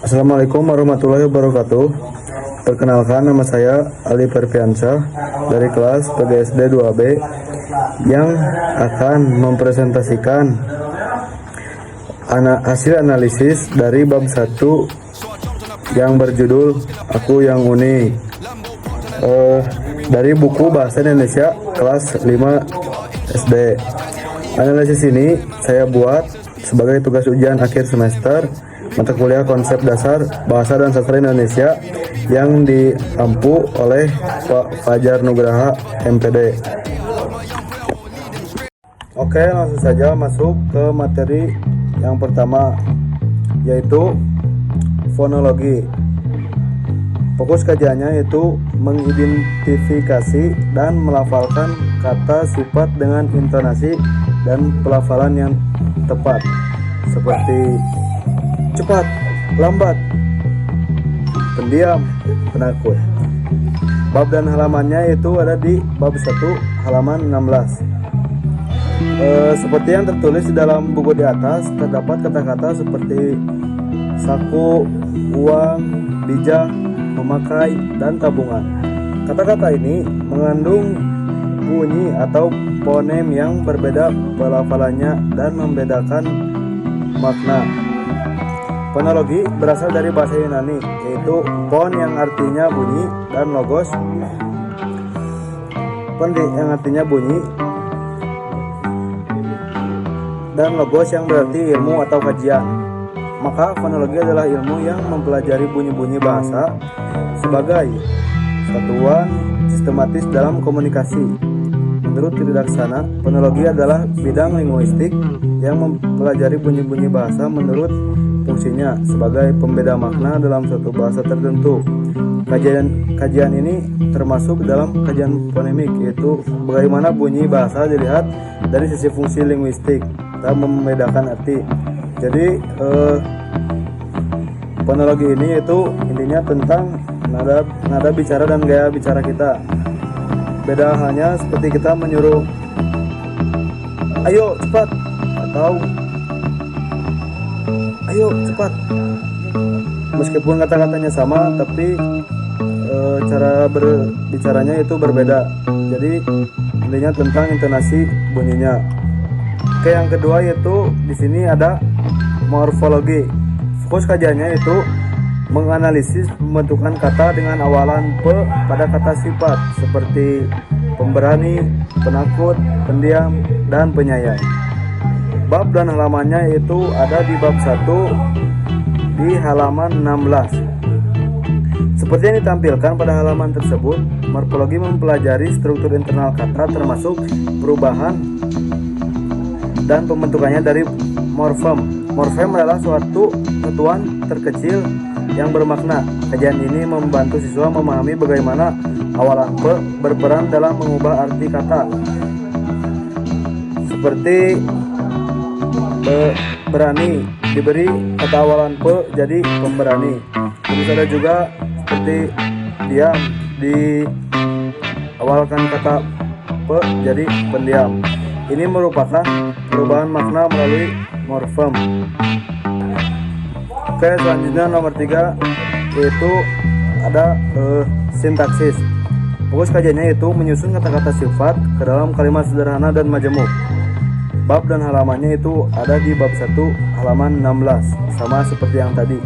Assalamualaikum warahmatullahi wabarakatuh. Perkenalkan, nama saya Ali Perpiansyah dari kelas PGSD 2B yang akan mempresentasikan hasil analisis dari bab 1 yang berjudul Aku Yang Unik dari buku Bahasa Indonesia kelas 5 SD. Analisis ini saya buat sebagai tugas ujian akhir semester mata kuliah konsep dasar bahasa dan sastra Indonesia yang diampu oleh Pak Fajar Nugraha MPD. Oke, langsung saja masuk ke materi yang pertama, yaitu fonologi. Fokus kajiannya yaitu mengidentifikasi dan melafalkan kata sifat dengan intonasi dan pelafalan yang tepat, seperti cepat, lambat, pendiam, penakut. Bab dan halamannya itu ada di bab 1 halaman 16. Seperti yang tertulis di dalam buku di atas, terdapat kata-kata seperti saku, uang, bijak, memakai, dan tabungan. Kata-kata ini mengandung bunyi atau fonem yang berbeda pelafalannya dan membedakan makna. Fonologi berasal dari bahasa Yunani, yaitu pon yang artinya bunyi dan logos yang artinya bunyi dan logos yang berarti ilmu atau kajian. Maka fonologi adalah ilmu yang mempelajari bunyi-bunyi bahasa sebagai satuan sistematis dalam komunikasi. Menurut Tridaksana, fonologi adalah bidang linguistik yang mempelajari bunyi-bunyi bahasa menurut fungsinya sebagai pembeda makna dalam suatu bahasa tertentu. Kajian ini termasuk dalam kajian fonemik, yaitu bagaimana bunyi bahasa dilihat dari sisi fungsi linguistik dan membedakan arti. Jadi fonologi ini itu intinya tentang nada bicara dan gaya bicara kita. Beda halnya seperti kita menyuruh ayo cepat atau ayo cepat. Meskipun kata-katanya sama, tapi cara berbicaranya itu berbeda. Jadi intinya tentang intonasi bunyinya. Oke, yang kedua yaitu di sini ada morfologi. Fokus kajiannya itu menganalisis pembentukan kata dengan awalan pe pada kata sifat seperti pemberani, penakut, pendiam, dan penyayang. Bab dan halamannya itu ada di bab 1 di halaman 16. Seperti yang ditampilkan pada halaman tersebut, morfologi mempelajari struktur internal kata termasuk perubahan dan pembentukannya dari morfem. Morfem adalah suatu satuan terkecil yang bermakna. Kajian ini membantu siswa memahami bagaimana awalan pe berperan dalam mengubah arti kata. Seperti berani diberi kata awalan pe jadi pemberani. Terus ada juga seperti diam diawalkan kata pe jadi pendiam. Ini merupakan perubahan makna melalui morfem. Oke, selanjutnya nomor 3 yaitu ada sintaksis. Fokus kajiannya yaitu menyusun kata-kata sifat ke dalam kalimat sederhana dan majemuk. Bab dan halamannya itu ada di bab 1 halaman 16, sama seperti yang tadi.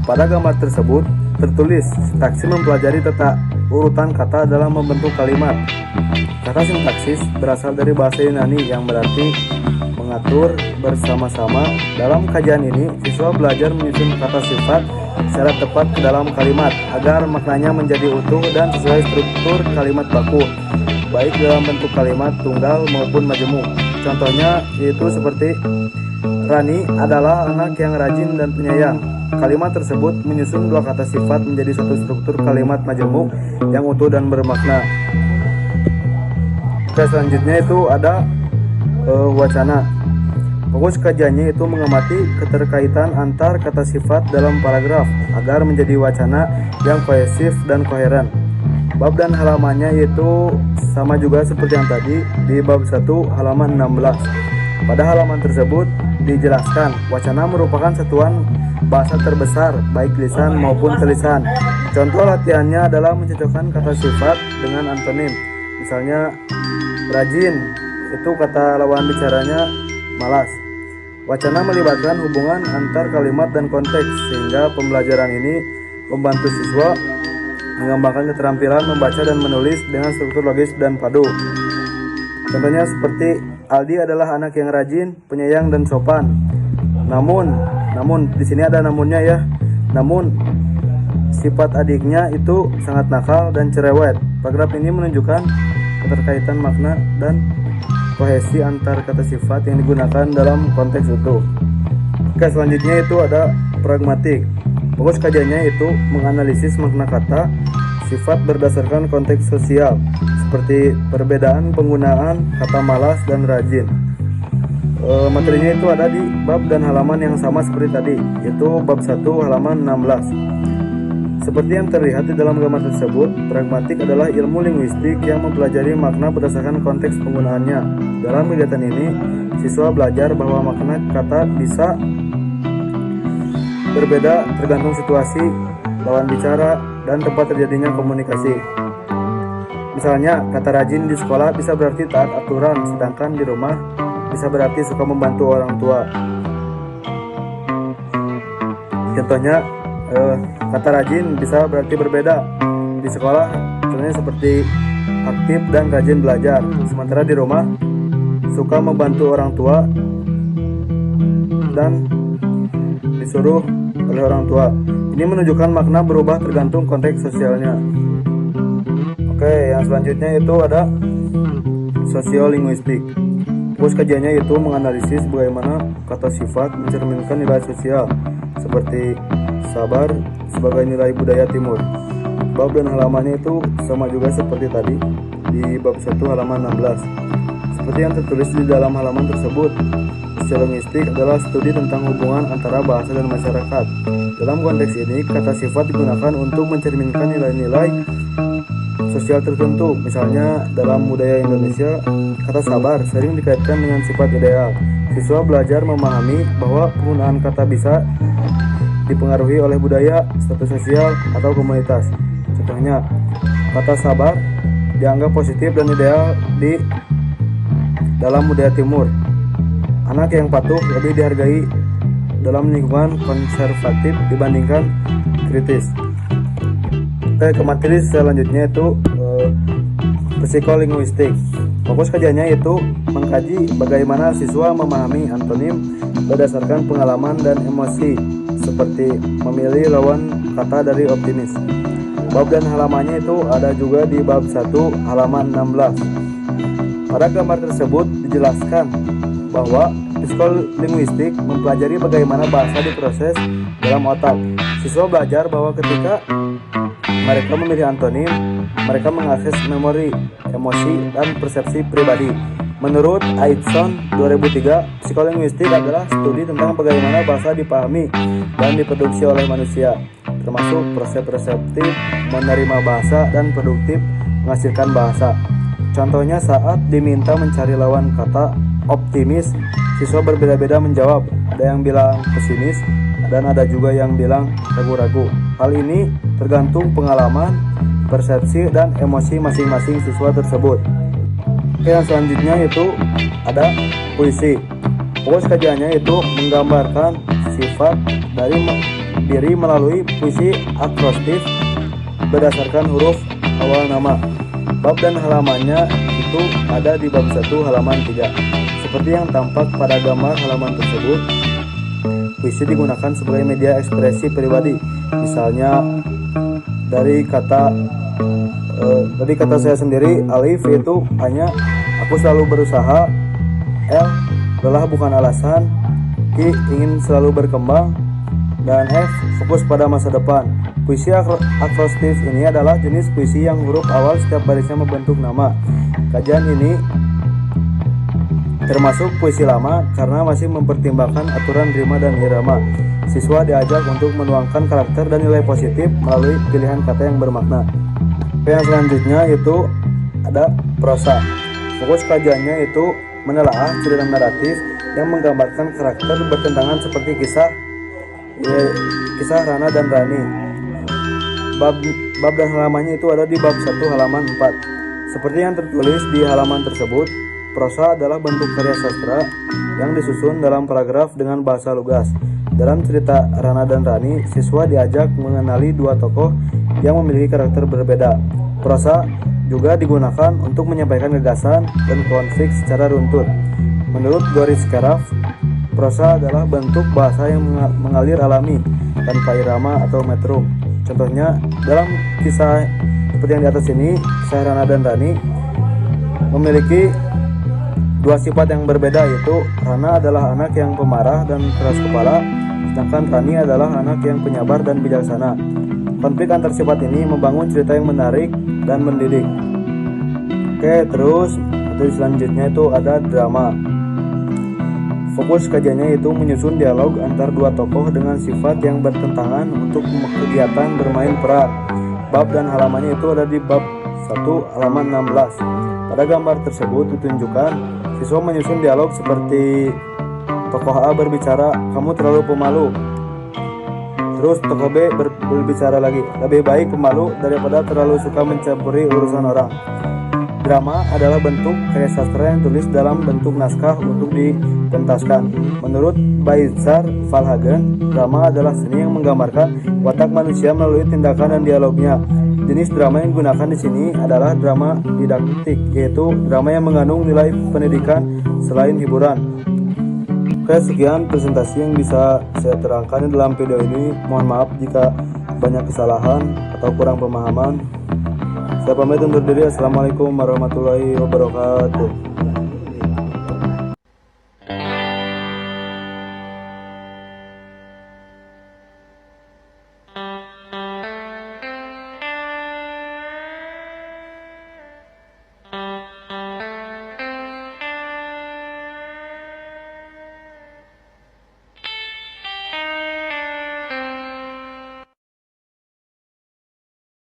Pada gambar tersebut tertulis sintaksis mempelajari tata urutan kata dalam membentuk kalimat. Kata sintaksis berasal dari bahasa Yunani yang berarti mengatur bersama-sama. Dalam kajian ini, siswa belajar menyusun kata sifat secara tepat ke dalam kalimat agar maknanya menjadi utuh dan sesuai struktur kalimat baku, baik dalam bentuk kalimat tunggal maupun majemuk. Contohnya yaitu seperti Rani adalah anak yang rajin dan penyayang. kalimat tersebut menyusun dua kata sifat menjadi satu struktur kalimat majemuk yang utuh dan bermakna. Oke, selanjutnya itu ada wacana. Fokus kajiannya itu mengamati keterkaitan antar kata sifat dalam paragraf agar menjadi wacana yang kohesif dan koheren. Bab dan halamannya yaitu sama juga seperti yang tadi di bab 1 halaman 16. Pada halaman tersebut dijelaskan wacana merupakan satuan bahasa terbesar baik lisan maupun tulisan. Contoh latihannya adalah mencocokkan kata sifat dengan antonim. Misalnya rajin itu kata lawan bicaranya malas. Wacana melibatkan hubungan antar kalimat dan konteks sehingga pembelajaran ini membantu siswa mengembangkan keterampilan membaca dan menulis dengan struktur logis dan padu. Contohnya seperti Aldi adalah anak yang rajin, penyayang dan sopan. Namun di sini ada namunnya ya. Namun sifat adiknya itu sangat nakal dan cerewet. Paragraf ini menunjukkan keterkaitan makna dan kohesi antar kata sifat yang digunakan dalam konteks utuh. Oke, selanjutnya itu ada pragmatik. Fokus kajiannya itu menganalisis makna kata sifat berdasarkan konteks sosial, seperti perbedaan penggunaan kata malas dan rajin. Materinya itu ada di bab dan halaman yang sama seperti tadi, yaitu bab 1 halaman 16. Seperti yang terlihat di dalam gambar tersebut, pragmatik adalah ilmu linguistik yang mempelajari makna berdasarkan konteks penggunaannya. Dalam kegiatan ini, siswa belajar bahwa makna kata bisa berbeda tergantung situasi, lawan bicara, dan tempat terjadinya komunikasi. Misalnya, kata rajin di sekolah bisa berarti taat aturan, sedangkan di rumah bisa berarti suka membantu orang tua. Contohnya, kata rajin bisa berarti berbeda. Di sekolah, contohnya seperti aktif dan rajin belajar. Sementara di rumah, suka membantu orang tua dan disuruh oleh orang tua. Ini menunjukkan makna berubah tergantung konteks sosialnya. Oke, yang selanjutnya itu ada sosiolinguistik. Fokus kajiannya itu menganalisis bagaimana kata sifat mencerminkan nilai sosial seperti sabar sebagai nilai budaya timur. Bab dan halamannya itu sama juga seperti tadi di bab 1 halaman 16. Seperti yang tertulis di dalam halaman tersebut, sosiolinguistik adalah studi tentang hubungan antara bahasa dan masyarakat. Dalam konteks ini, kata sifat digunakan untuk mencerminkan nilai-nilai sosial tertentu. Misalnya dalam budaya Indonesia, kata sabar sering dikaitkan dengan sifat ideal. Siswa belajar memahami bahwa penggunaan kata bisa dipengaruhi oleh budaya, status sosial, atau komunitas. Contohnya, kata sabar dianggap positif dan ideal di dalam budaya timur. Anak yang patuh lebih dihargai dalam lingkungan konservatif dibandingkan kritis. Ke materi selanjutnya itu psikolinguistik. Fokus kajiannya itu mengkaji bagaimana siswa memahami antonim berdasarkan pengalaman dan emosi, seperti memilih lawan kata dari optimis. Bab dan halamannya itu ada juga di bab 1 halaman 16. Pada gambar tersebut dijelaskan bahwa psikolinguistik mempelajari bagaimana bahasa diproses dalam otak. Siswa belajar bahwa ketika mereka memilih antonim, mereka mengakses memori, emosi, dan persepsi pribadi. Menurut Aitson 2003, psikolinguistik adalah studi tentang bagaimana bahasa dipahami dan diproduksi oleh manusia, termasuk proses perseptif, menerima bahasa, dan produktif menghasilkan bahasa. Contohnya saat diminta mencari lawan kata optimis, siswa berbeda-beda menjawab. Ada yang bilang pesimis, dan ada juga yang bilang ragu-ragu. Hal ini tergantung pengalaman, persepsi, dan emosi masing-masing siswa tersebut. Oke, yang selanjutnya itu ada puisi. Fokus kajiannya itu menggambarkan sifat dari diri melalui puisi akrostif berdasarkan huruf awal nama. Bab dan halamannya itu ada di bab 1 halaman 3. Seperti yang tampak pada gambar halaman tersebut, puisi digunakan sebagai media ekspresi pribadi. Misalnya dari kata saya sendiri, alif itu hanya aku selalu berusaha, L lelah bukan alasan, Q ingin selalu berkembang, Dan F. Fokus pada masa depan. Puisi akrostif ini adalah jenis puisi yang huruf awal setiap barisnya membentuk nama. Kajian ini termasuk puisi lama karena masih mempertimbangkan aturan rima dan irama. Siswa diajak untuk menuangkan karakter dan nilai positif melalui pilihan kata yang bermakna. Yang selanjutnya itu ada prosa. Fokus kajiannya itu menelaah cerita naratif yang menggambarkan karakter bertentangan seperti kisah Rana dan Rani. Bab dan halamannya itu ada di bab 1 halaman 4. Seperti yang tertulis di halaman tersebut, prosa adalah bentuk karya sastra yang disusun dalam paragraf dengan bahasa lugas. Dalam cerita Rana dan Rani, siswa diajak mengenali dua tokoh yang memiliki karakter berbeda. Prosa juga digunakan untuk menyampaikan gagasan dan konflik secara runtut. Menurut Goris Karaf, prosa adalah bentuk bahasa yang mengalir alami tanpa irama atau metrum. Contohnya dalam kisah seperti yang di atas ini, kisah Rana dan Rani memiliki dua sifat yang berbeda, yaitu Rana adalah anak yang pemarah dan keras kepala, sedangkan Rani adalah anak yang penyabar dan bijaksana. Konflik antar sifat ini membangun cerita yang menarik dan mendidik. Oke, terus materi selanjutnya itu ada drama. Fokus kajiannya itu menyusun dialog antar dua tokoh dengan sifat yang bertentangan untuk kegiatan bermain peran. Bab dan halamannya itu ada di bab 1 halaman 16. Pada gambar tersebut ditunjukkan siswa menyusun dialog seperti tokoh A berbicara, "Kamu terlalu pemalu." Terus tokoh B berbicara lagi, "Lebih baik pemalu daripada terlalu suka mencampuri urusan orang." Drama adalah bentuk karya sastra yang tulis dalam bentuk naskah untuk dipentaskan. Menurut Baizar Valhagen, drama adalah seni yang menggambarkan watak manusia melalui tindakan dan dialognya. Jenis drama yang digunakan di sini adalah drama didaktik, yaitu drama yang mengandung nilai pendidikan selain hiburan. Oke, sekian presentasi yang bisa saya terangkan dalam video ini. Mohon maaf jika banyak kesalahan atau kurang pemahaman. Saya pamit undur diri. Assalamualaikum warahmatullahi wabarakatuh.